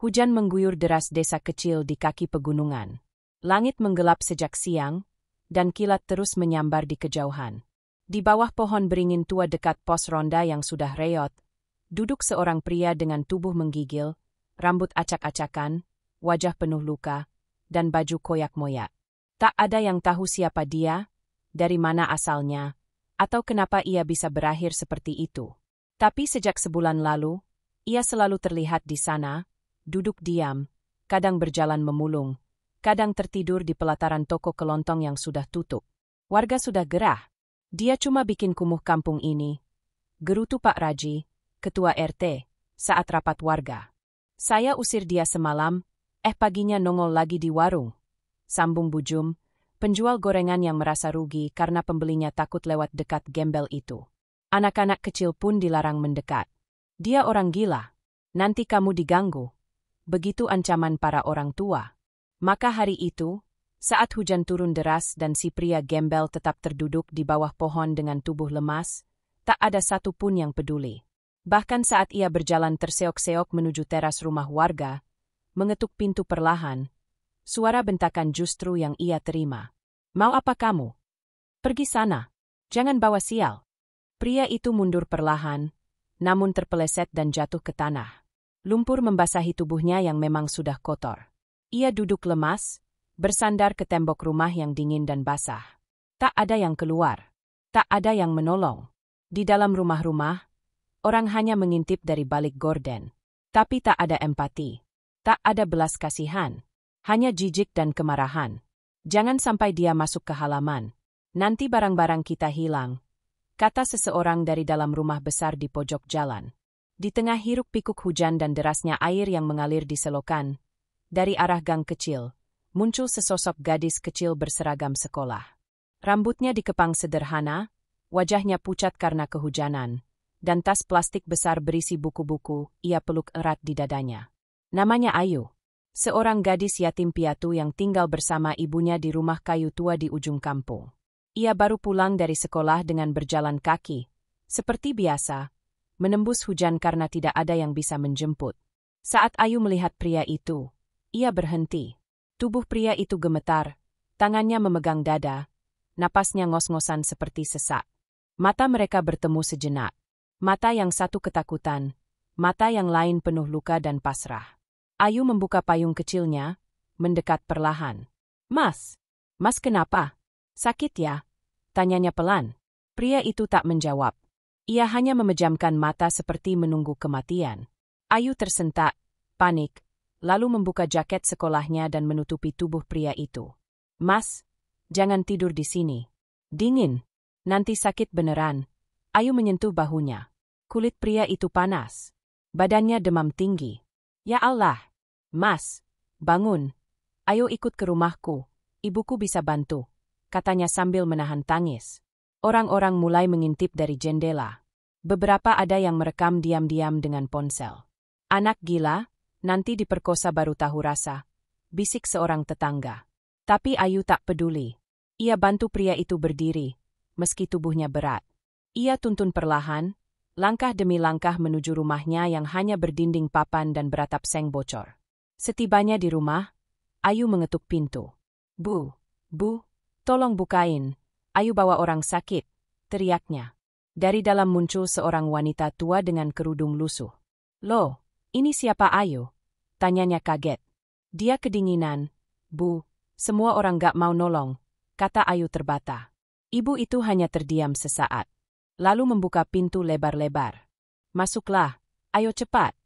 Hujan mengguyur deras desa kecil di kaki pegunungan. Langit menggelap sejak siang, dan kilat terus menyambar di kejauhan. Di bawah pohon beringin tua dekat pos ronda yang sudah reot, duduk seorang pria dengan tubuh menggigil, rambut acak-acakan, wajah penuh luka, dan baju koyak-moyak. Tak ada yang tahu siapa dia, dari mana asalnya, atau kenapa ia bisa berakhir seperti itu. Tapi sejak sebulan lalu, ia selalu terlihat di sana, duduk diam, kadang berjalan memulung, kadang tertidur di pelataran toko kelontong yang sudah tutup. Warga sudah gerah. Dia cuma bikin kumuh kampung ini, gerutu Pak Raji, ketua RT, saat rapat warga. Saya usir dia semalam, paginya nongol lagi di warung. Sambung Bujum, penjual gorengan yang merasa rugi karena pembelinya takut lewat dekat gembel itu. Anak-anak kecil pun dilarang mendekat. Dia orang gila. Nanti kamu diganggu. Begitu ancaman para orang tua. Maka hari itu, saat hujan turun deras dan si pria gembel tetap terduduk di bawah pohon dengan tubuh lemas, tak ada satu pun yang peduli. Bahkan saat ia berjalan terseok-seok menuju teras rumah warga, mengetuk pintu perlahan, suara bentakan justru yang ia terima. Mau apa kamu? Pergi sana. Jangan bawa sial. Pria itu mundur perlahan, namun terpeleset dan jatuh ke tanah. Lumpur membasahi tubuhnya yang memang sudah kotor. Ia duduk lemas, bersandar ke tembok rumah yang dingin dan basah. Tak ada yang keluar. Tak ada yang menolong. Di dalam rumah-rumah, orang hanya mengintip dari balik gorden. Tapi tak ada empati. Tak ada belas kasihan. Hanya jijik dan kemarahan. Jangan sampai dia masuk ke halaman. Nanti barang-barang kita hilang, kata seseorang dari dalam rumah besar di pojok jalan. Di tengah hiruk-pikuk hujan dan derasnya air yang mengalir di selokan, dari arah gang kecil, muncul sesosok gadis kecil berseragam sekolah. Rambutnya dikepang sederhana, wajahnya pucat karena kehujanan, dan tas plastik besar berisi buku-buku ia peluk erat di dadanya. Namanya Ayu, seorang gadis yatim piatu yang tinggal bersama ibunya di rumah kayu tua di ujung kampung. Ia baru pulang dari sekolah dengan berjalan kaki, seperti biasa, menembus hujan karena tidak ada yang bisa menjemput. Saat Ayu melihat pria itu, ia berhenti. Tubuh pria itu gemetar, tangannya memegang dada, napasnya ngos-ngosan seperti sesak. Mata mereka bertemu sejenak. Mata yang satu ketakutan, mata yang lain penuh luka dan pasrah. Ayu membuka payung kecilnya, mendekat perlahan. Mas kenapa? Sakit ya? Tanyanya pelan. Pria itu tak menjawab. Ia hanya memejamkan mata seperti menunggu kematian. Ayu tersentak, panik, lalu membuka jaket sekolahnya dan menutupi tubuh pria itu. Mas, jangan tidur di sini. Dingin. Nanti sakit beneran. Ayu menyentuh bahunya. Kulit pria itu panas. Badannya demam tinggi. Ya Allah. Mas, bangun. Ayo ikut ke rumahku. Ibuku bisa bantu, katanya sambil menahan tangis. Orang-orang mulai mengintip dari jendela. Beberapa ada yang merekam diam-diam dengan ponsel. Anak gila, nanti diperkosa baru tahu rasa, bisik seorang tetangga. Tapi Ayu tak peduli. Ia bantu pria itu berdiri, meski tubuhnya berat. Ia tuntun perlahan, langkah demi langkah menuju rumahnya yang hanya berdinding papan dan beratap seng bocor. Setibanya di rumah, Ayu mengetuk pintu. Bu, tolong bukain. Ayu bawa orang sakit, teriaknya. Dari dalam muncul seorang wanita tua dengan kerudung lusuh. Loh, ini siapa Ayu? Tanyanya kaget. Dia kedinginan. Bu, semua orang gak mau nolong, kata Ayu terbata. Ibu itu hanya terdiam sesaat. Lalu membuka pintu lebar-lebar. Masuklah, ayo cepat.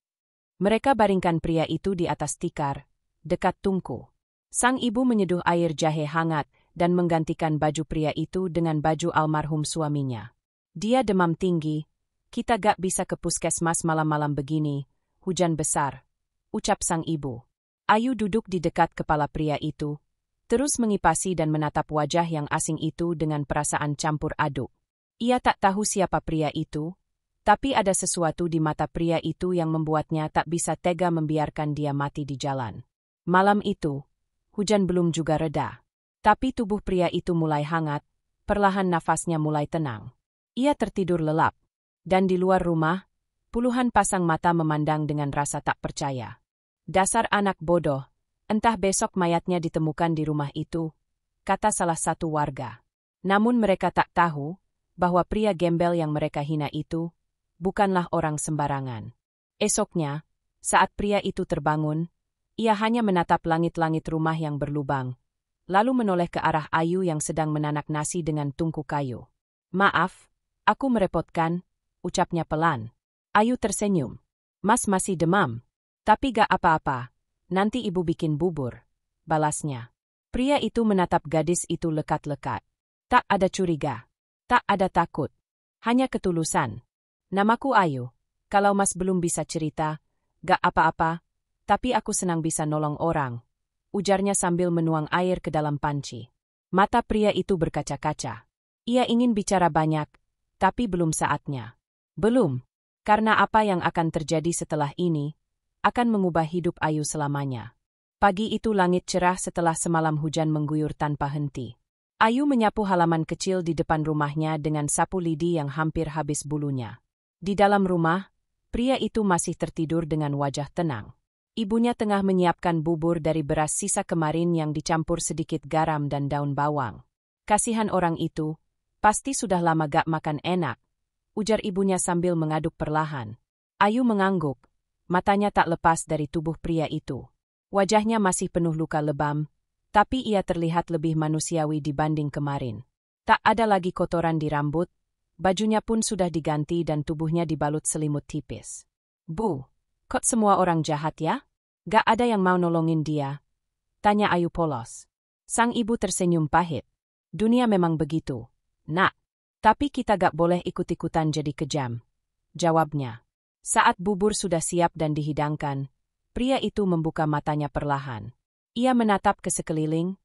Mereka baringkan pria itu di atas tikar, dekat tungku. Sang ibu menyeduh air jahe hangat dan menggantikan baju pria itu dengan baju almarhum suaminya. Dia demam tinggi, kita gak bisa ke puskesmas malam-malam begini, hujan besar, ucap sang ibu. Ayu duduk di dekat kepala pria itu, terus mengipasi dan menatap wajah yang asing itu dengan perasaan campur aduk. Ia tak tahu siapa pria itu, tapi ada sesuatu di mata pria itu yang membuatnya tak bisa tega membiarkan dia mati di jalan. Malam itu, hujan belum juga reda. Tapi tubuh pria itu mulai hangat, perlahan nafasnya mulai tenang. Ia tertidur lelap, dan di luar rumah, puluhan pasang mata memandang dengan rasa tak percaya. Dasar anak bodoh, entah besok mayatnya ditemukan di rumah itu, kata salah satu warga. Namun mereka tak tahu bahwa pria gembel yang mereka hina itu bukanlah orang sembarangan. Esoknya, saat pria itu terbangun, ia hanya menatap langit-langit rumah yang berlubang, lalu menoleh ke arah Ayu yang sedang menanak nasi dengan tungku kayu. "Maaf, aku merepotkan," ucapnya pelan. Ayu tersenyum. "Mas masih demam. Tapi gak apa-apa, nanti ibu bikin bubur," balasnya. Pria itu menatap gadis itu lekat-lekat. Tak ada curiga, tak ada takut, hanya ketulusan. "Namaku Ayu, kalau mas belum bisa cerita, gak apa-apa, tapi aku senang bisa nolong orang," ujarnya sambil menuang air ke dalam panci. Mata pria itu berkaca-kaca. Ia ingin bicara banyak, tapi belum saatnya. Belum, karena apa yang akan terjadi setelah ini akan mengubah hidup Ayu selamanya. Pagi itu langit cerah setelah semalam hujan mengguyur tanpa henti. Ayu menyapu halaman kecil di depan rumahnya dengan sapu lidi yang hampir habis bulunya. Di dalam rumah, pria itu masih tertidur dengan wajah tenang. Ibunya tengah menyiapkan bubur dari beras sisa kemarin yang dicampur sedikit garam dan daun bawang. "Kasihan orang itu, pasti sudah lama gak makan enak," ujar ibunya sambil mengaduk perlahan. Ayu mengangguk. Matanya tak lepas dari tubuh pria itu. Wajahnya masih penuh luka lebam, tapi ia terlihat lebih manusiawi dibanding kemarin. Tak ada lagi kotoran di rambut, bajunya pun sudah diganti dan tubuhnya dibalut selimut tipis. "Bu, kok semua orang jahat ya? Gak ada yang mau nolongin dia?" tanya Ayu polos. Sang ibu tersenyum pahit. "Dunia memang begitu, Nak. Tapi kita gak boleh ikut-ikutan jadi kejam," jawabnya. Saat bubur sudah siap dan dihidangkan, pria itu membuka matanya perlahan. Ia menatap ke sekeliling,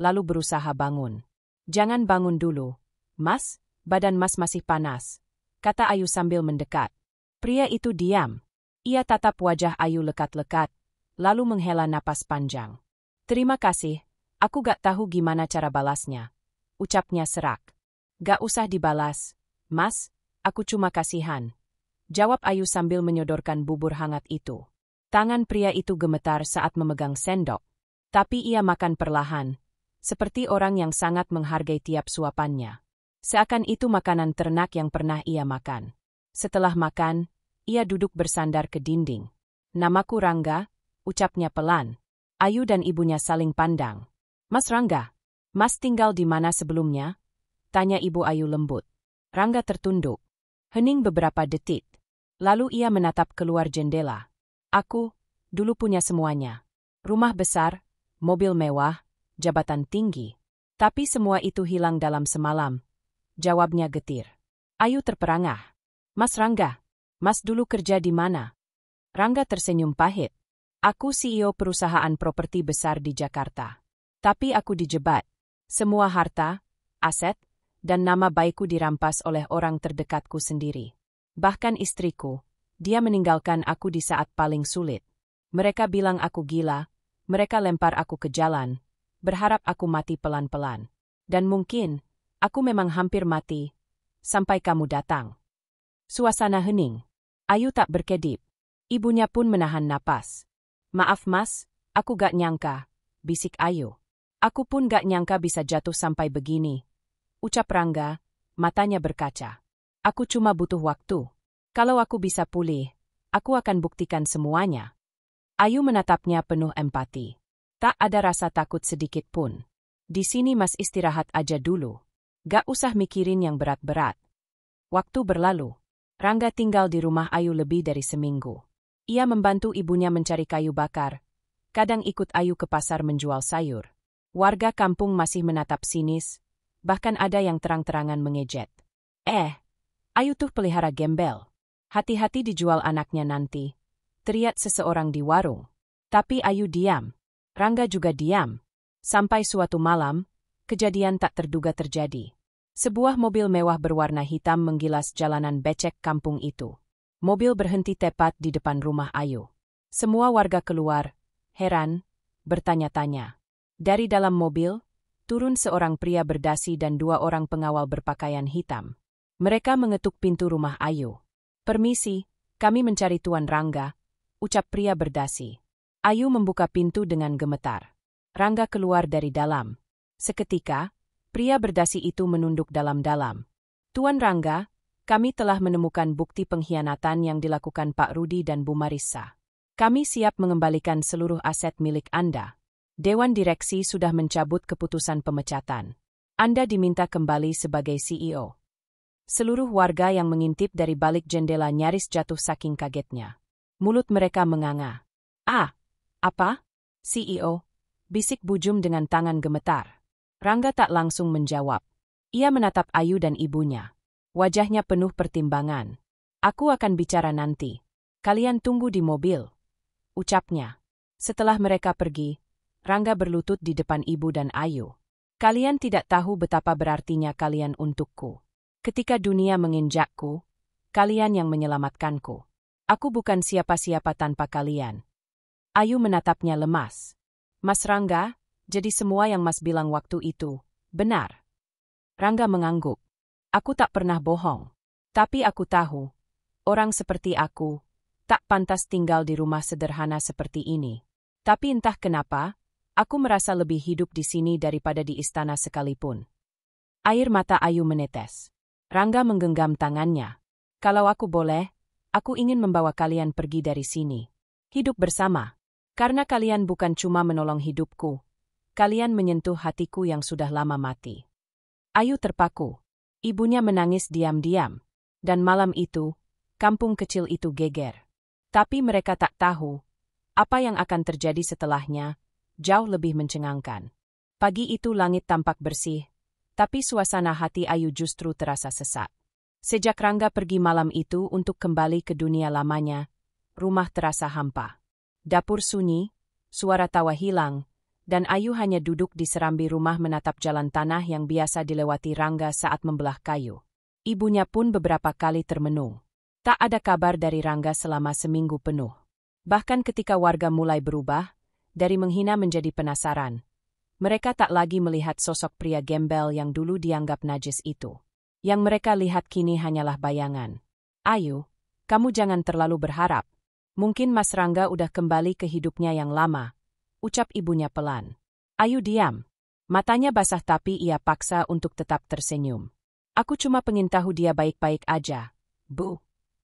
lalu berusaha bangun. "Jangan bangun dulu, Mas, badan Mas masih panas," kata Ayu sambil mendekat. Pria itu diam. Ia tatap wajah Ayu lekat-lekat, lalu menghela napas panjang. "Terima kasih, aku gak tahu gimana cara balasnya," ucapnya serak. "Gak usah dibalas, Mas, aku cuma kasihan," jawab Ayu sambil menyodorkan bubur hangat itu. Tangan pria itu gemetar saat memegang sendok. Tapi ia makan perlahan, seperti orang yang sangat menghargai tiap suapannya. Seakan itu makanan ternak yang pernah ia makan. Setelah makan, ia duduk bersandar ke dinding. "Namaku Rangga," ucapnya pelan. Ayu dan ibunya saling pandang. "Mas Rangga, Mas tinggal di mana sebelumnya?" tanya ibu Ayu lembut. Rangga tertunduk. Hening beberapa detik. Lalu ia menatap keluar jendela. "Aku, dulu punya semuanya. Rumah besar, mobil mewah, jabatan tinggi. Tapi semua itu hilang dalam semalam," jawabnya getir. Ayu terperangah. "Mas Rangga, Mas dulu kerja di mana?" Rangga tersenyum pahit. "Aku CEO perusahaan properti besar di Jakarta. Tapi aku dijebak. Semua harta, aset, dan nama baikku dirampas oleh orang terdekatku sendiri. Bahkan istriku, dia meninggalkan aku di saat paling sulit. Mereka bilang aku gila, mereka lempar aku ke jalan, berharap aku mati pelan-pelan. Dan mungkin, aku memang hampir mati, sampai kamu datang." Suasana hening. Ayu tak berkedip. Ibunya pun menahan napas. "Maaf Mas, aku gak nyangka," bisik Ayu. "Aku pun gak nyangka bisa jatuh sampai begini," ucap Rangga, matanya berkaca. "Aku cuma butuh waktu. Kalau aku bisa pulih, aku akan buktikan semuanya." Ayu menatapnya penuh empati. Tak ada rasa takut sedikit pun. "Di sini Mas istirahat aja dulu. Gak usah mikirin yang berat-berat." Waktu berlalu. Rangga tinggal di rumah Ayu lebih dari seminggu. Ia membantu ibunya mencari kayu bakar. Kadang ikut Ayu ke pasar menjual sayur. Warga kampung masih menatap sinis, bahkan ada yang terang-terangan mengejek. Ayu tuh pelihara gembel. Hati-hati dijual anaknya nanti," teriak seseorang di warung. Tapi Ayu diam. Rangga juga diam. Sampai suatu malam, kejadian tak terduga terjadi. Sebuah mobil mewah berwarna hitam menggilas jalanan becek kampung itu. Mobil berhenti tepat di depan rumah Ayu. Semua warga keluar, heran, bertanya-tanya. Dari dalam mobil, turun seorang pria berdasi dan dua orang pengawal berpakaian hitam. Mereka mengetuk pintu rumah Ayu. "Permisi, kami mencari Tuan Rangga," ucap pria berdasi. Ayu membuka pintu dengan gemetar. Rangga keluar dari dalam. Seketika, pria berdasi itu menunduk dalam-dalam. Tuan Rangga, kami telah menemukan bukti pengkhianatan yang dilakukan Pak Rudi dan Bu Marissa. Kami siap mengembalikan seluruh aset milik Anda. Dewan Direksi sudah mencabut keputusan pemecatan. Anda diminta kembali sebagai CEO. Seluruh warga yang mengintip dari balik jendela nyaris jatuh saking kagetnya. Mulut mereka menganga. Ah, apa? CEO? Bisik Bujum dengan tangan gemetar. Rangga tak langsung menjawab. Ia menatap Ayu dan ibunya. Wajahnya penuh pertimbangan. Aku akan bicara nanti. Kalian tunggu di mobil, ucapnya. Setelah mereka pergi, Rangga berlutut di depan ibu dan Ayu. Kalian tidak tahu betapa berartinya kalian untukku. Ketika dunia menginjakku, kalian yang menyelamatkanku. Aku bukan siapa-siapa tanpa kalian. Ayu menatapnya lemas. Mas Rangga, jadi semua yang Mas bilang waktu itu, benar? Rangga mengangguk. Aku tak pernah bohong. Tapi aku tahu, orang seperti aku, tak pantas tinggal di rumah sederhana seperti ini. Tapi entah kenapa, aku merasa lebih hidup di sini daripada di istana sekalipun. Air mata Ayu menetes. Rangga menggenggam tangannya. Kalau aku boleh, aku ingin membawa kalian pergi dari sini. Hidup bersama. Karena kalian bukan cuma menolong hidupku. Kalian menyentuh hatiku yang sudah lama mati. Ayu terpaku. Ibunya menangis diam-diam. Dan malam itu, kampung kecil itu geger. Tapi mereka tak tahu, apa yang akan terjadi setelahnya, jauh lebih mencengangkan. Pagi itu langit tampak bersih, tapi suasana hati Ayu justru terasa sesak. Sejak Rangga pergi malam itu untuk kembali ke dunia lamanya, rumah terasa hampa. Dapur sunyi, suara tawa hilang, dan Ayu hanya duduk di serambi rumah menatap jalan tanah yang biasa dilewati Rangga saat membelah kayu. Ibunya pun beberapa kali termenung. Tak ada kabar dari Rangga selama seminggu penuh. Bahkan ketika warga mulai berubah, dari menghina menjadi penasaran, mereka tak lagi melihat sosok pria gembel yang dulu dianggap najis itu. Yang mereka lihat kini hanyalah bayangan. Ayu, kamu jangan terlalu berharap. Mungkin Mas Rangga udah kembali ke hidupnya yang lama, ucap ibunya pelan. Ayu diam. Matanya basah tapi ia paksa untuk tetap tersenyum. Aku cuma pengen tahu dia baik-baik aja, Bu,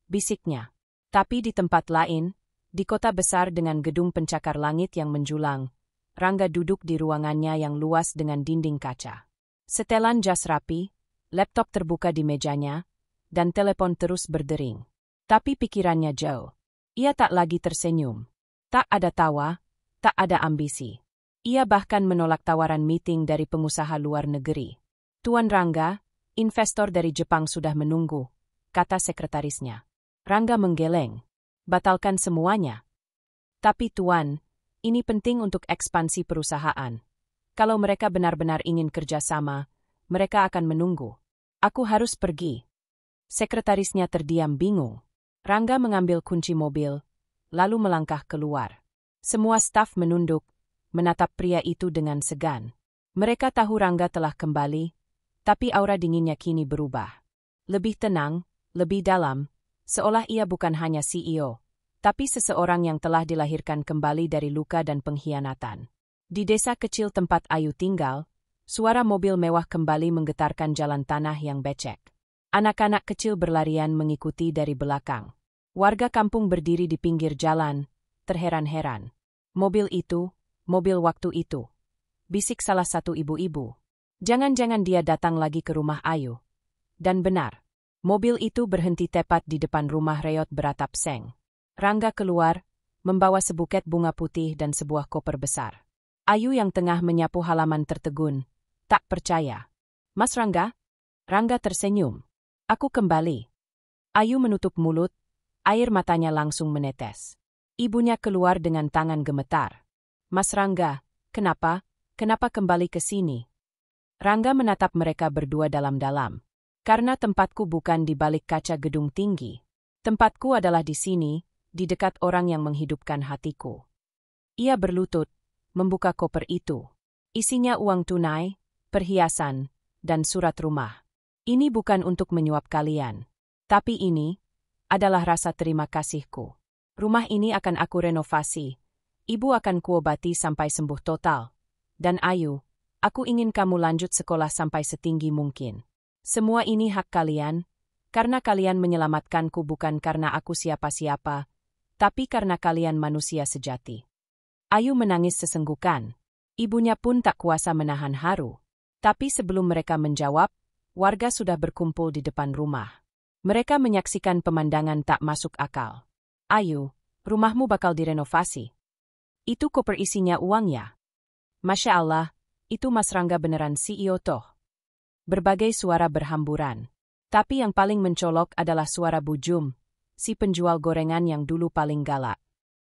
bisiknya. Tapi di tempat lain, di kota besar dengan gedung pencakar langit yang menjulang, Rangga duduk di ruangannya yang luas dengan dinding kaca. Setelan jas rapi, laptop terbuka di mejanya, dan telepon terus berdering. Tapi pikirannya jauh. Ia tak lagi tersenyum. Tak ada tawa, tak ada ambisi. Ia bahkan menolak tawaran meeting dari pengusaha luar negeri. Tuan Rangga, investor dari Jepang sudah menunggu, kata sekretarisnya. Rangga menggeleng. Batalkan semuanya. Tapi Tuan, ini penting untuk ekspansi perusahaan. Kalau mereka benar-benar ingin kerjasama, mereka akan menunggu. Aku harus pergi. Sekretarisnya terdiam bingung. Rangga mengambil kunci mobil, lalu melangkah keluar. Semua staf menunduk, menatap pria itu dengan segan. Mereka tahu Rangga telah kembali, tapi aura dinginnya kini berubah. Lebih tenang, lebih dalam, seolah ia bukan hanya CEO. Tapi seseorang yang telah dilahirkan kembali dari luka dan pengkhianatan. Di desa kecil tempat Ayu tinggal, suara mobil mewah kembali menggetarkan jalan tanah yang becek. Anak-anak kecil berlarian mengikuti dari belakang. Warga kampung berdiri di pinggir jalan, terheran-heran. Mobil itu, mobil waktu itu. Bisik salah satu ibu-ibu. Jangan-jangan dia datang lagi ke rumah Ayu. Dan benar, mobil itu berhenti tepat di depan rumah reot beratap seng. Rangga keluar, membawa sebuket bunga putih dan sebuah koper besar. Ayu yang tengah menyapu halaman tertegun, tak percaya. Mas Rangga? Rangga tersenyum. Aku kembali. Ayu menutup mulut, air matanya langsung menetes. Ibunya keluar dengan tangan gemetar. Mas Rangga, kenapa kembali ke sini? Rangga menatap mereka berdua dalam-dalam. Karena tempatku bukan di balik kaca gedung tinggi. Tempatku adalah di sini, di dekat orang yang menghidupkan hatiku. Ia berlutut, membuka koper itu. Isinya uang tunai, perhiasan, dan surat rumah. Ini bukan untuk menyuap kalian. Tapi ini adalah rasa terima kasihku. Rumah ini akan aku renovasi, Ibu akan kuobati sampai sembuh total. Dan Ayu, aku ingin kamu lanjut sekolah sampai setinggi mungkin. Semua ini hak kalian, karena kalian menyelamatkanku bukan karena aku siapa-siapa, tapi karena kalian manusia sejati. Ayu menangis sesenggukan. Ibunya pun tak kuasa menahan haru. Tapi sebelum mereka menjawab, warga sudah berkumpul di depan rumah. Mereka menyaksikan pemandangan tak masuk akal. Ayu, rumahmu bakal direnovasi. Itu koper isinya uang ya? Masya Allah, itu Mas Rangga beneran CEO toh. Berbagai suara berhamburan. Tapi yang paling mencolok adalah suara Bu Jum, si penjual gorengan yang dulu paling galak.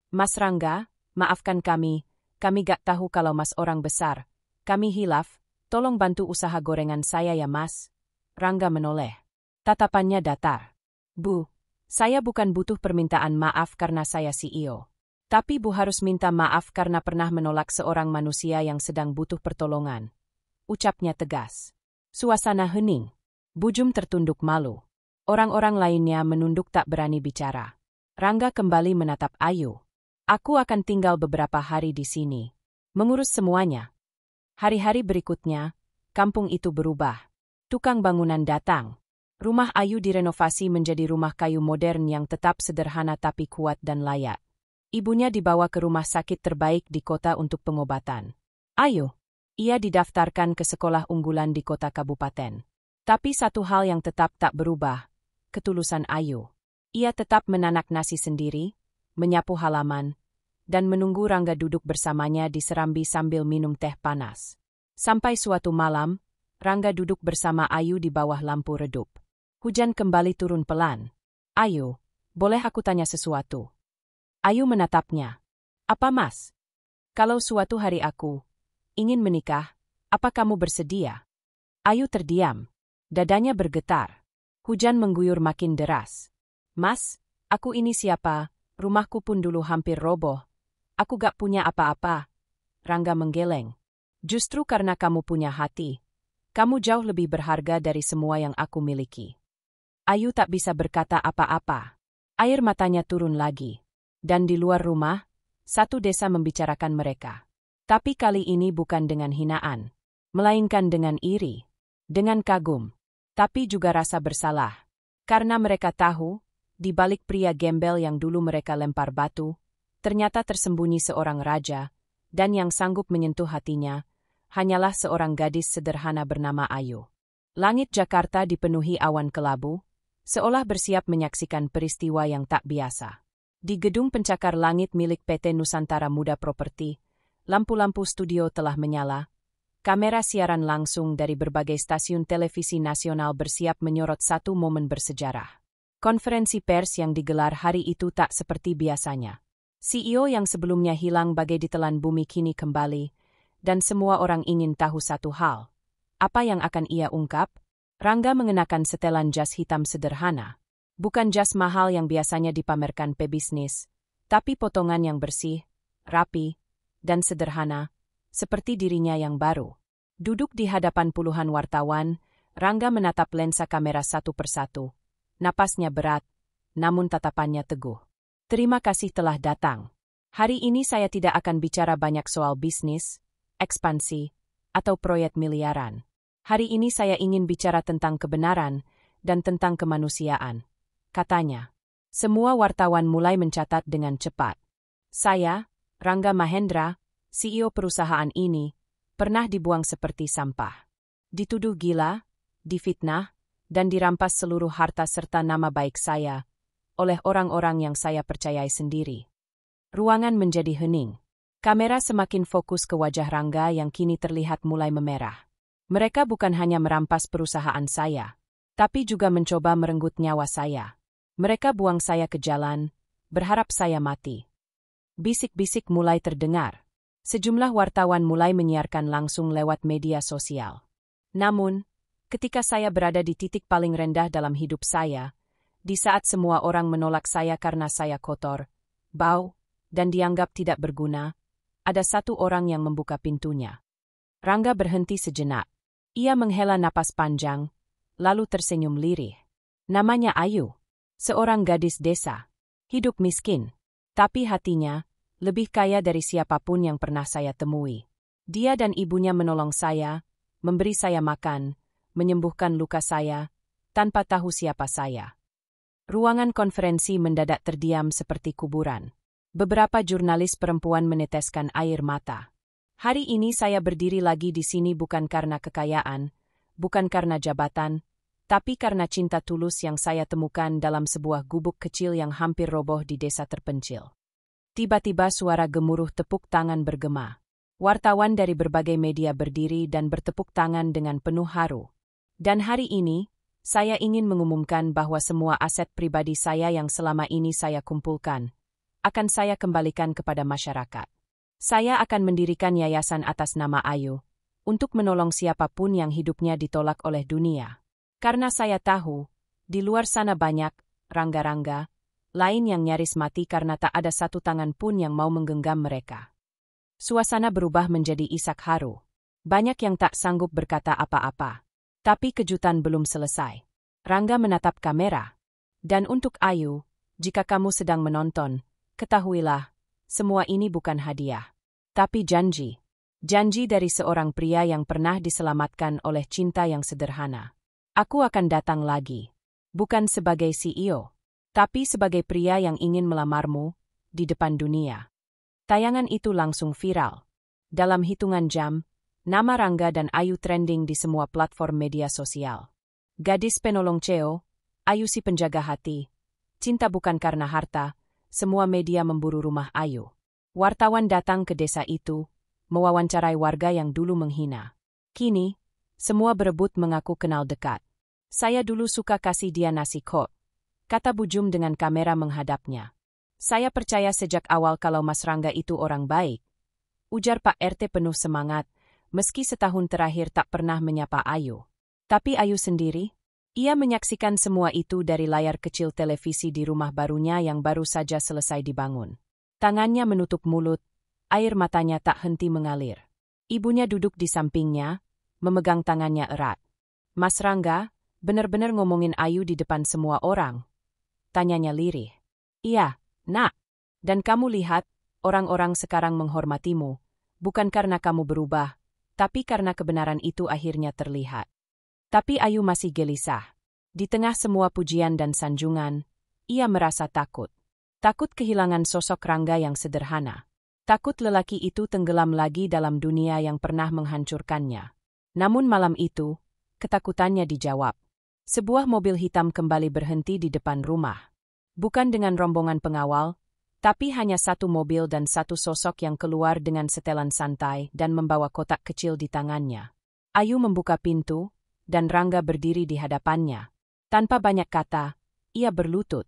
Mas Rangga, maafkan kami gak tahu kalau Mas orang besar. Kami hilaf, tolong bantu usaha gorengan saya ya Mas. Rangga menoleh. Tatapannya datar. Bu, saya bukan butuh permintaan maaf karena saya CEO. Tapi Bu harus minta maaf karena pernah menolak seorang manusia yang sedang butuh pertolongan. Ucapnya tegas. Suasana hening. Bu Jum tertunduk malu. Orang-orang lainnya menunduk tak berani bicara. Rangga kembali menatap Ayu. Aku akan tinggal beberapa hari di sini. Mengurus semuanya. Hari-hari berikutnya, kampung itu berubah. Tukang bangunan datang. Rumah Ayu direnovasi menjadi rumah kayu modern yang tetap sederhana tapi kuat dan layak. Ibunya dibawa ke rumah sakit terbaik di kota untuk pengobatan. Ayu, ia didaftarkan ke sekolah unggulan di kota kabupaten. Tapi satu hal yang tetap tak berubah, ketulusan Ayu. Ia tetap menanak nasi sendiri, menyapu halaman, dan menunggu Rangga duduk bersamanya di serambi sambil minum teh panas. Sampai suatu malam, Rangga duduk bersama Ayu di bawah lampu redup. Hujan kembali turun pelan. Ayu, boleh aku tanya sesuatu? Ayu menatapnya. Apa Mas? Kalau suatu hari aku ingin menikah, apa kamu bersedia? Ayu terdiam. Dadanya bergetar. Hujan mengguyur makin deras. Mas, aku ini siapa? Rumahku pun dulu hampir roboh. Aku gak punya apa-apa. Rangga menggeleng. Justru karena kamu punya hati. Kamu jauh lebih berharga dari semua yang aku miliki. Ayu tak bisa berkata apa-apa. Air matanya turun lagi. Dan di luar rumah, satu desa membicarakan mereka. Tapi kali ini bukan dengan hinaan. Melainkan dengan iri. Dengan kagum. Tapi juga rasa bersalah. Karena mereka tahu, di balik pria gembel yang dulu mereka lempar batu, ternyata tersembunyi seorang raja, dan yang sanggup menyentuh hatinya, hanyalah seorang gadis sederhana bernama Ayu. Langit Jakarta dipenuhi awan kelabu, seolah bersiap menyaksikan peristiwa yang tak biasa. Di gedung pencakar langit milik PT Nusantara Muda Properti, lampu-lampu studio telah menyala. Kamera siaran langsung dari berbagai stasiun televisi nasional bersiap menyorot satu momen bersejarah. Konferensi pers yang digelar hari itu tak seperti biasanya. CEO yang sebelumnya hilang bagai ditelan bumi kini kembali, dan semua orang ingin tahu satu hal. Apa yang akan ia ungkap? Rangga mengenakan setelan jas hitam sederhana. Bukan jas mahal yang biasanya dipamerkan pebisnis, tapi potongan yang bersih, rapi, dan sederhana, seperti dirinya yang baru. Duduk di hadapan puluhan wartawan, Rangga menatap lensa kamera satu persatu. Napasnya berat, namun tatapannya teguh. Terima kasih telah datang. Hari ini saya tidak akan bicara banyak soal bisnis, ekspansi, atau proyek miliaran. Hari ini saya ingin bicara tentang kebenaran dan tentang kemanusiaan, katanya. Semua wartawan mulai mencatat dengan cepat. Saya, Rangga Mahendra, CEO perusahaan ini, pernah dibuang seperti sampah. Dituduh gila, difitnah, dan dirampas seluruh harta serta nama baik saya oleh orang-orang yang saya percayai sendiri. Ruangan menjadi hening. Kamera semakin fokus ke wajah Rangga yang kini terlihat mulai memerah. Mereka bukan hanya merampas perusahaan saya, tapi juga mencoba merenggut nyawa saya. Mereka buang saya ke jalan, berharap saya mati. Bisik-bisik mulai terdengar. Sejumlah wartawan mulai menyiarkan langsung lewat media sosial. Namun, ketika saya berada di titik paling rendah dalam hidup saya, di saat semua orang menolak saya karena saya kotor, bau, dan dianggap tidak berguna, ada satu orang yang membuka pintunya. Rangga berhenti sejenak. Ia menghela napas panjang, lalu tersenyum lirih. Namanya Ayu, seorang gadis desa. Hidup miskin, tapi hatinya lebih kaya dari siapapun yang pernah saya temui. Dia dan ibunya menolong saya, memberi saya makan, menyembuhkan luka saya, tanpa tahu siapa saya. Ruangan konferensi mendadak terdiam seperti kuburan. Beberapa jurnalis perempuan meneteskan air mata. Hari ini saya berdiri lagi di sini bukan karena kekayaan, bukan karena jabatan, tapi karena cinta tulus yang saya temukan dalam sebuah gubuk kecil yang hampir roboh di desa terpencil. Tiba-tiba suara gemuruh tepuk tangan bergema. Wartawan dari berbagai media berdiri dan bertepuk tangan dengan penuh haru. Dan hari ini, saya ingin mengumumkan bahwa semua aset pribadi saya yang selama ini saya kumpulkan, akan saya kembalikan kepada masyarakat. Saya akan mendirikan yayasan atas nama Ayu, untuk menolong siapapun yang hidupnya ditolak oleh dunia. Karena saya tahu, di luar sana banyak, rangga-rangga, lain yang nyaris mati karena tak ada satu tangan pun yang mau menggenggam mereka. Suasana berubah menjadi isak haru. Banyak yang tak sanggup berkata apa-apa. Tapi kejutan belum selesai. Rangga menatap kamera. Dan untuk Ayu, jika kamu sedang menonton, ketahuilah, semua ini bukan hadiah. Tapi janji. Janji dari seorang pria yang pernah diselamatkan oleh cinta yang sederhana. Aku akan datang lagi. Bukan sebagai CEO, tapi sebagai pria yang ingin melamarmu di depan dunia. Tayangan itu langsung viral. Dalam hitungan jam, nama Rangga dan Ayu trending di semua platform media sosial. Gadis penolong Ceo, Ayu si penjaga hati. Cinta bukan karena harta, semua media memburu rumah Ayu. Wartawan datang ke desa itu, mewawancarai warga yang dulu menghina. Kini, semua berebut mengaku kenal dekat. Saya dulu suka kasih dia nasi kok, kata Bujum dengan kamera menghadapnya. Saya percaya sejak awal kalau Mas Rangga itu orang baik. Ujar Pak RT penuh semangat, meski setahun terakhir tak pernah menyapa Ayu. Tapi Ayu sendiri? Ia menyaksikan semua itu dari layar kecil televisi di rumah barunya yang baru saja selesai dibangun. Tangannya menutup mulut, air matanya tak henti mengalir. Ibunya duduk di sampingnya, memegang tangannya erat. Mas Rangga, benar-benar ngomongin Ayu di depan semua orang? Tanyanya lirih. Iya, Nak. Dan kamu lihat, orang-orang sekarang menghormatimu, bukan karena kamu berubah, tapi karena kebenaran itu akhirnya terlihat. Tapi Ayu masih gelisah. Di tengah semua pujian dan sanjungan, ia merasa takut. Takut kehilangan sosok Rangga yang sederhana. Takut lelaki itu tenggelam lagi dalam dunia yang pernah menghancurkannya. Namun malam itu, ketakutannya dijawab. Sebuah mobil hitam kembali berhenti di depan rumah. Bukan dengan rombongan pengawal, tapi hanya satu mobil dan satu sosok yang keluar dengan setelan santai dan membawa kotak kecil di tangannya. Ayu membuka pintu, dan Rangga berdiri di hadapannya. Tanpa banyak kata, ia berlutut.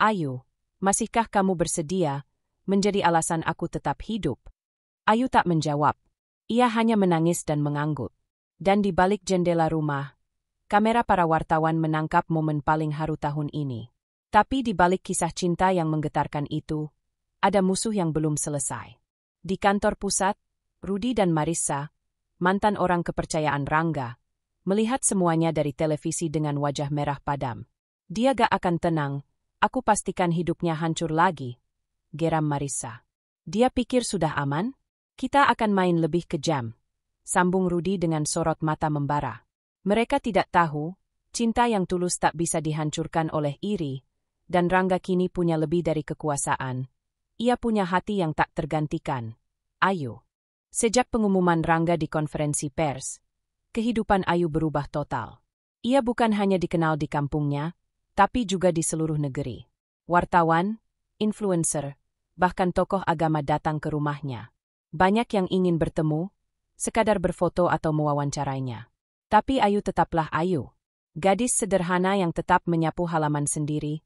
Ayu, masihkah kamu bersedia menjadi alasan aku tetap hidup? Ayu tak menjawab. Ia hanya menangis dan mengangguk. Dan di balik jendela rumah, kamera para wartawan menangkap momen paling haru tahun ini. Tapi di balik kisah cinta yang menggetarkan itu, ada musuh yang belum selesai. Di kantor pusat, Rudi dan Marissa, mantan orang kepercayaan Rangga, melihat semuanya dari televisi dengan wajah merah padam. Dia gak akan tenang, aku pastikan hidupnya hancur lagi, geram Marissa. Dia pikir sudah aman? Kita akan main lebih kejam, sambung Rudi dengan sorot mata membara. Mereka tidak tahu, cinta yang tulus tak bisa dihancurkan oleh iri, dan Rangga kini punya lebih dari kekuasaan. Ia punya hati yang tak tergantikan. Ayu. Sejak pengumuman Rangga di konferensi pers, kehidupan Ayu berubah total. Ia bukan hanya dikenal di kampungnya, tapi juga di seluruh negeri. Wartawan, influencer, bahkan tokoh agama datang ke rumahnya. Banyak yang ingin bertemu, sekadar berfoto atau mewawancarainya. Tapi Ayu tetaplah Ayu. Gadis sederhana yang tetap menyapu halaman sendiri,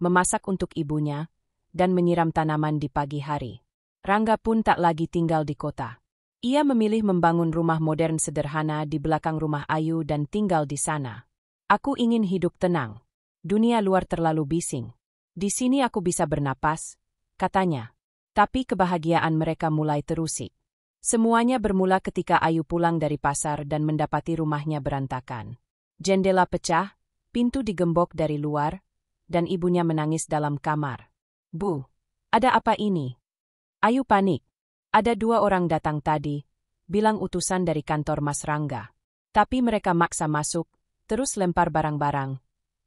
memasak untuk ibunya, dan menyiram tanaman di pagi hari. Rangga pun tak lagi tinggal di kota. Ia memilih membangun rumah modern sederhana di belakang rumah Ayu dan tinggal di sana. Aku ingin hidup tenang. Dunia luar terlalu bising. Di sini aku bisa bernapas, katanya. Tapi kebahagiaan mereka mulai terusik. Semuanya bermula ketika Ayu pulang dari pasar dan mendapati rumahnya berantakan. Jendela pecah, pintu digembok dari luar, dan ibunya menangis dalam kamar. Bu, ada apa ini? Ayu panik. Ada 2 orang datang tadi, bilang utusan dari kantor Mas Rangga. Tapi mereka maksa masuk, terus lempar barang-barang.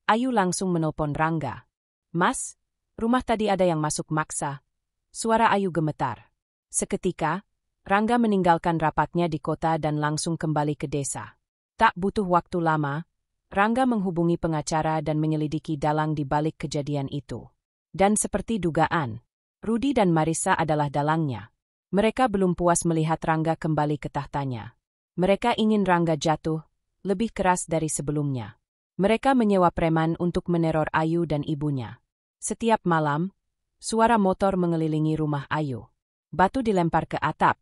Ayu langsung menelpon Rangga. Mas, rumah tadi ada yang masuk maksa. Suara Ayu gemetar. Seketika, Rangga meninggalkan rapatnya di kota dan langsung kembali ke desa. Tak butuh waktu lama, Rangga menghubungi pengacara dan menyelidiki dalang di balik kejadian itu. Dan seperti dugaan, Rudi dan Marissa adalah dalangnya. Mereka belum puas melihat Rangga kembali ke tahtanya. Mereka ingin Rangga jatuh, lebih keras dari sebelumnya. Mereka menyewa preman untuk meneror Ayu dan ibunya. Setiap malam, suara motor mengelilingi rumah Ayu. Batu dilempar ke atap.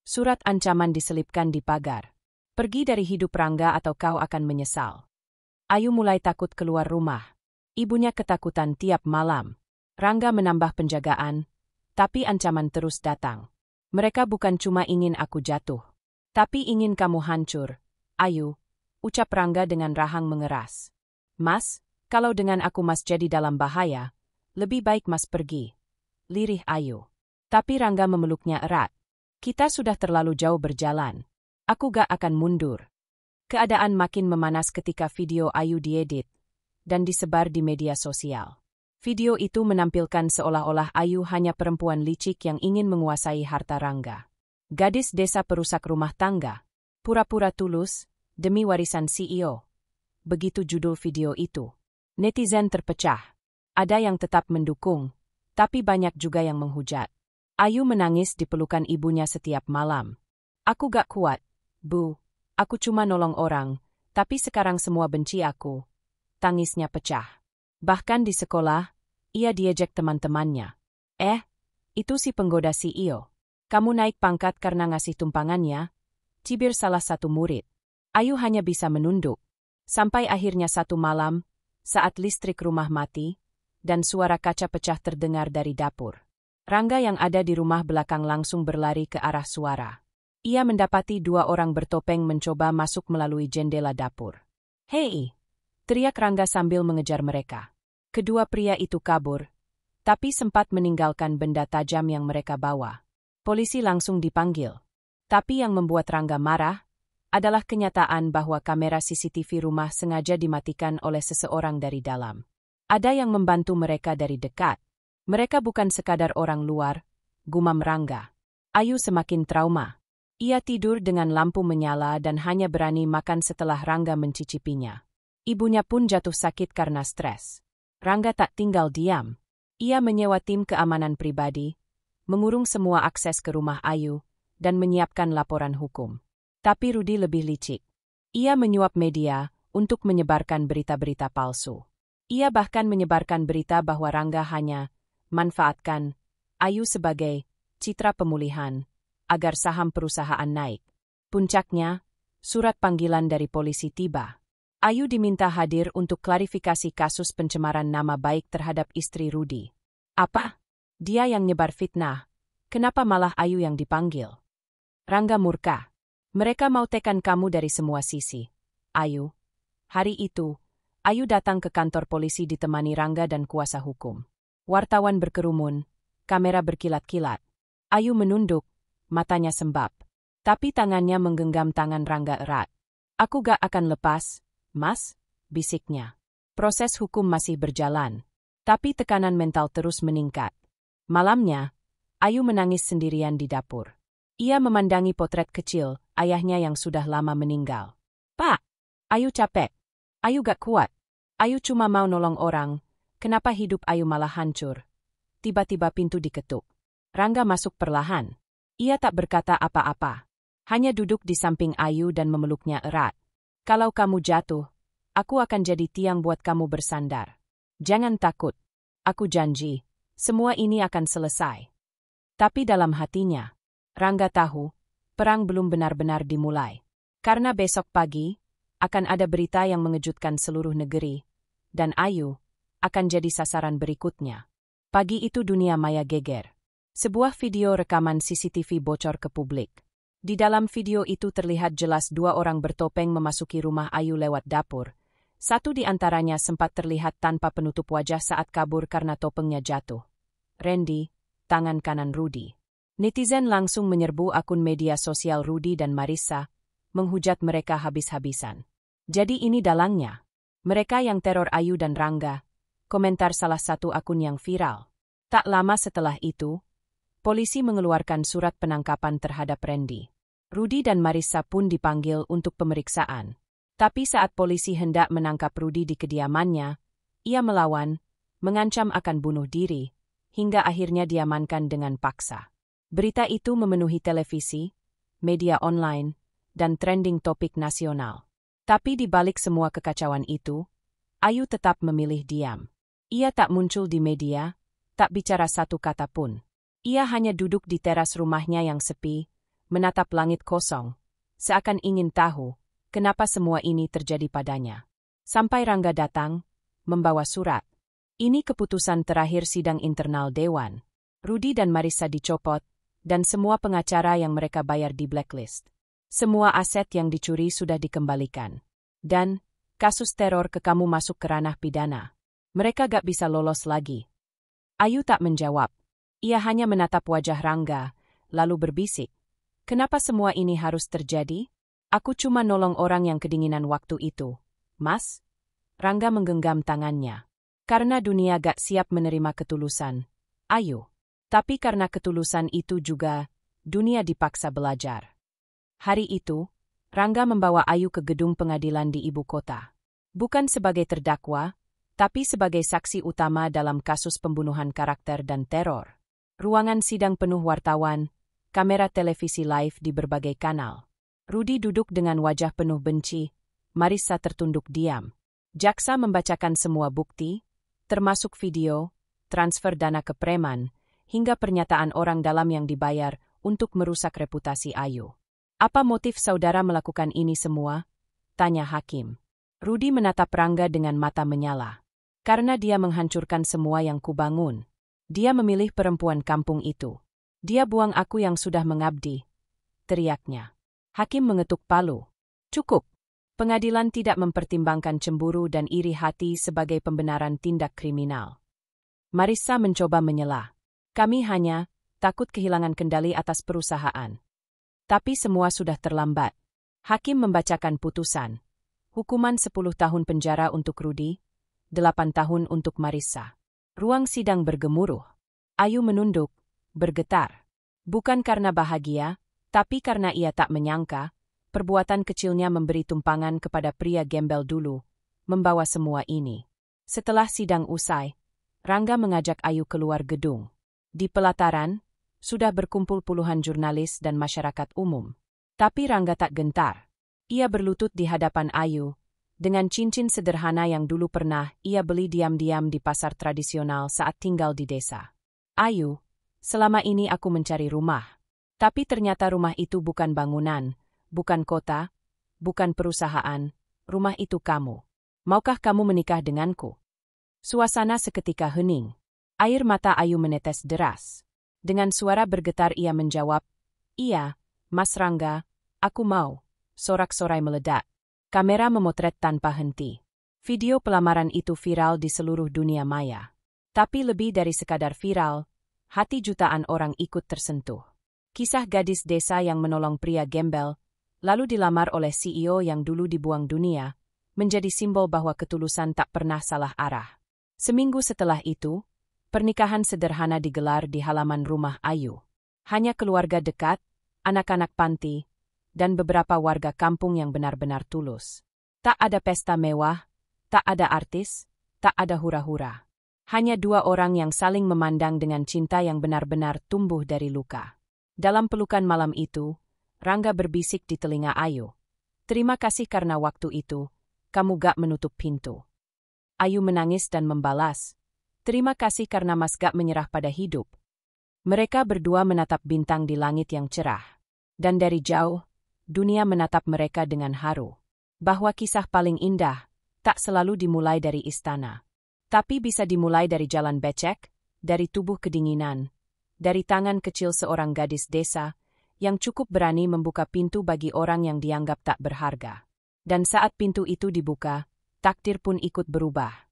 Surat ancaman diselipkan di pagar. Pergi dari hidup Rangga atau kau akan menyesal. Ayu mulai takut keluar rumah. Ibunya ketakutan tiap malam. Rangga menambah penjagaan, tapi ancaman terus datang. Mereka bukan cuma ingin aku jatuh, tapi ingin kamu hancur. Ayu, ucap Rangga dengan rahang mengeras. Mas, kalau dengan aku Mas jadi dalam bahaya, lebih baik Mas pergi. Lirih Ayu. Tapi Rangga memeluknya erat. Kita sudah terlalu jauh berjalan. Aku gak akan mundur. Keadaan makin memanas ketika video Ayu diedit dan disebar di media sosial. Video itu menampilkan seolah-olah Ayu hanya perempuan licik yang ingin menguasai harta Rangga. Gadis desa perusak rumah tangga, pura-pura tulus, demi warisan CEO. Begitu judul video itu. Netizen terpecah. Ada yang tetap mendukung, tapi banyak juga yang menghujat. Ayu menangis di pelukan ibunya setiap malam. Aku gak kuat, Bu. Aku cuma nolong orang, tapi sekarang semua benci aku. Tangisnya pecah. Bahkan di sekolah, ia diejek teman-temannya. Itu si penggoda CEO. Kamu naik pangkat karena ngasih tumpangannya? Cibir salah satu murid. Ayu hanya bisa menunduk. Sampai akhirnya satu malam, saat listrik rumah mati, dan suara kaca pecah terdengar dari dapur. Rangga yang ada di rumah belakang langsung berlari ke arah suara. Ia mendapati 2 orang bertopeng mencoba masuk melalui jendela dapur. Hei! Teriak Rangga sambil mengejar mereka. Kedua pria itu kabur, tapi sempat meninggalkan benda tajam yang mereka bawa. Polisi langsung dipanggil. Tapi yang membuat Rangga marah adalah kenyataan bahwa kamera CCTV rumah sengaja dimatikan oleh seseorang dari dalam. Ada yang membantu mereka dari dekat. Mereka bukan sekadar orang luar, gumam Rangga. Ayu semakin trauma. Ia tidur dengan lampu menyala dan hanya berani makan setelah Rangga mencicipinya. Ibunya pun jatuh sakit karena stres. Rangga tak tinggal diam. Ia menyewa tim keamanan pribadi, mengurung semua akses ke rumah Ayu, dan menyiapkan laporan hukum. Tapi Rudi lebih licik. Ia menyuap media untuk menyebarkan berita-berita palsu. Ia bahkan menyebarkan berita bahwa Rangga hanya manfaatkan Ayu sebagai citra pemulihan agar saham perusahaan naik. Puncaknya, surat panggilan dari polisi tiba. Ayu diminta hadir untuk klarifikasi kasus pencemaran nama baik terhadap istri Rudi. Apa? Dia yang nyebar fitnah. Kenapa malah Ayu yang dipanggil? Rangga murka. Mereka mau tekan kamu dari semua sisi. Ayu. Hari itu, Ayu datang ke kantor polisi ditemani Rangga dan kuasa hukum. Wartawan berkerumun, kamera berkilat-kilat. Ayu menunduk, matanya sembab. Tapi tangannya menggenggam tangan Rangga erat. Aku gak akan lepas, Mas, bisiknya. Proses hukum masih berjalan, tapi tekanan mental terus meningkat. Malamnya, Ayu menangis sendirian di dapur. Ia memandangi potret kecil ayahnya yang sudah lama meninggal. Pak, Ayu capek. Ayu gak kuat. Ayu cuma mau nolong orang. Kenapa hidup Ayu malah hancur? Tiba-tiba pintu diketuk. Rangga masuk perlahan. Ia tak berkata apa-apa. Hanya duduk di samping Ayu dan memeluknya erat. Kalau kamu jatuh, aku akan jadi tiang buat kamu bersandar. Jangan takut. Aku janji, semua ini akan selesai. Tapi dalam hatinya, Rangga tahu, perang belum benar-benar dimulai. Karena besok pagi, akan ada berita yang mengejutkan seluruh negeri, dan Ayu akan jadi sasaran berikutnya. Pagi itu dunia maya geger. Sebuah video rekaman CCTV bocor ke publik. Di dalam video itu terlihat jelas 2 orang bertopeng memasuki rumah Ayu lewat dapur. Satu di antaranya sempat terlihat tanpa penutup wajah saat kabur karena topengnya jatuh. Randy, tangan kanan Rudi. Netizen langsung menyerbu akun media sosial Rudy dan Marissa, menghujat mereka habis-habisan. Jadi ini dalangnya. Mereka yang teror Ayu dan Rangga, komentar salah satu akun yang viral. Tak lama setelah itu, polisi mengeluarkan surat penangkapan terhadap Randy. Rudy dan Marissa pun dipanggil untuk pemeriksaan. Tapi saat polisi hendak menangkap Rudy di kediamannya, ia melawan, mengancam akan bunuh diri, hingga akhirnya diamankan dengan paksa. Berita itu memenuhi televisi, media online, dan trending topik nasional. Tapi di balik semua kekacauan itu, Ayu tetap memilih diam. Ia tak muncul di media, tak bicara satu kata pun. Ia hanya duduk di teras rumahnya yang sepi, menatap langit kosong, seakan ingin tahu kenapa semua ini terjadi padanya. Sampai Rangga datang, membawa surat. Ini keputusan terakhir sidang internal Dewan. Rudy dan Marissa dicopot, dan semua pengacara yang mereka bayar di blacklist. Semua aset yang dicuri sudah dikembalikan. Dan, kasus teror ke kamu masuk ke ranah pidana. Mereka gak bisa lolos lagi. Ayu tak menjawab. Ia hanya menatap wajah Rangga, lalu berbisik. Kenapa semua ini harus terjadi? Aku cuma nolong orang yang kedinginan waktu itu. Mas? Rangga menggenggam tangannya. Karena dunia gak siap menerima ketulusan Ayu. Tapi karena ketulusan itu juga, dunia dipaksa belajar. Hari itu, Rangga membawa Ayu ke gedung pengadilan di ibu kota. Bukan sebagai terdakwa, tapi sebagai saksi utama dalam kasus pembunuhan karakter dan teror. Ruangan sidang penuh wartawan, kamera televisi live di berbagai kanal. Rudy duduk dengan wajah penuh benci, Marissa tertunduk diam. Jaksa membacakan semua bukti, termasuk video, transfer dana ke preman, hingga pernyataan orang dalam yang dibayar untuk merusak reputasi Ayu. Apa motif saudara melakukan ini semua? Tanya hakim. Rudy menatap Rangga dengan mata menyala. Karena dia menghancurkan semua yang kubangun. Dia memilih perempuan kampung itu. Dia buang aku yang sudah mengabdi. Teriaknya. Hakim mengetuk palu. Cukup. Pengadilan tidak mempertimbangkan cemburu dan iri hati sebagai pembenaran tindak kriminal. Marissa mencoba menyela. Kami hanya takut kehilangan kendali atas perusahaan. Tapi semua sudah terlambat. Hakim membacakan putusan. Hukuman 10 tahun penjara untuk Rudy, 8 tahun untuk Marissa. Ruang sidang bergemuruh. Ayu menunduk, bergetar. Bukan karena bahagia, tapi karena ia tak menyangka, perbuatan kecilnya memberi tumpangan kepada pria gembel dulu, membawa semua ini. Setelah sidang usai, Rangga mengajak Ayu keluar gedung. Di pelataran, sudah berkumpul puluhan jurnalis dan masyarakat umum. Tapi Rangga tak gentar. Ia berlutut di hadapan Ayu, dengan cincin sederhana yang dulu pernah ia beli diam-diam di pasar tradisional saat tinggal di desa. Ayu, selama ini aku mencari rumah. Tapi ternyata rumah itu bukan bangunan, bukan kota, bukan perusahaan, rumah itu kamu. Maukah kamu menikah denganku? Suasana seketika hening. Air mata Ayu menetes deras. Dengan suara bergetar ia menjawab, "Iya, Mas Rangga, aku mau." Sorak-sorai meledak. Kamera memotret tanpa henti. Video pelamaran itu viral di seluruh dunia maya. Tapi lebih dari sekadar viral, hati jutaan orang ikut tersentuh. Kisah gadis desa yang menolong pria gembel, lalu dilamar oleh CEO yang dulu dibuang dunia, menjadi simbol bahwa ketulusan tak pernah salah arah. Seminggu setelah itu, pernikahan sederhana digelar di halaman rumah Ayu. Hanya keluarga dekat, anak-anak panti, dan beberapa warga kampung yang benar-benar tulus. Tak ada pesta mewah, tak ada artis, tak ada hura-hura. Hanya dua orang yang saling memandang dengan cinta yang benar-benar tumbuh dari luka. Dalam pelukan malam itu, Rangga berbisik di telinga Ayu. "Terima kasih karena waktu itu, kamu gak menutup pintu." Ayu menangis dan membalas, "Terima kasih karena Mas gak menyerah pada hidup." Mereka berdua menatap bintang di langit yang cerah. Dan dari jauh, dunia menatap mereka dengan haru. Bahwa kisah paling indah tak selalu dimulai dari istana. Tapi bisa dimulai dari jalan becek, dari tubuh kedinginan, dari tangan kecil seorang gadis desa yang cukup berani membuka pintu bagi orang yang dianggap tak berharga. Dan saat pintu itu dibuka, takdir pun ikut berubah.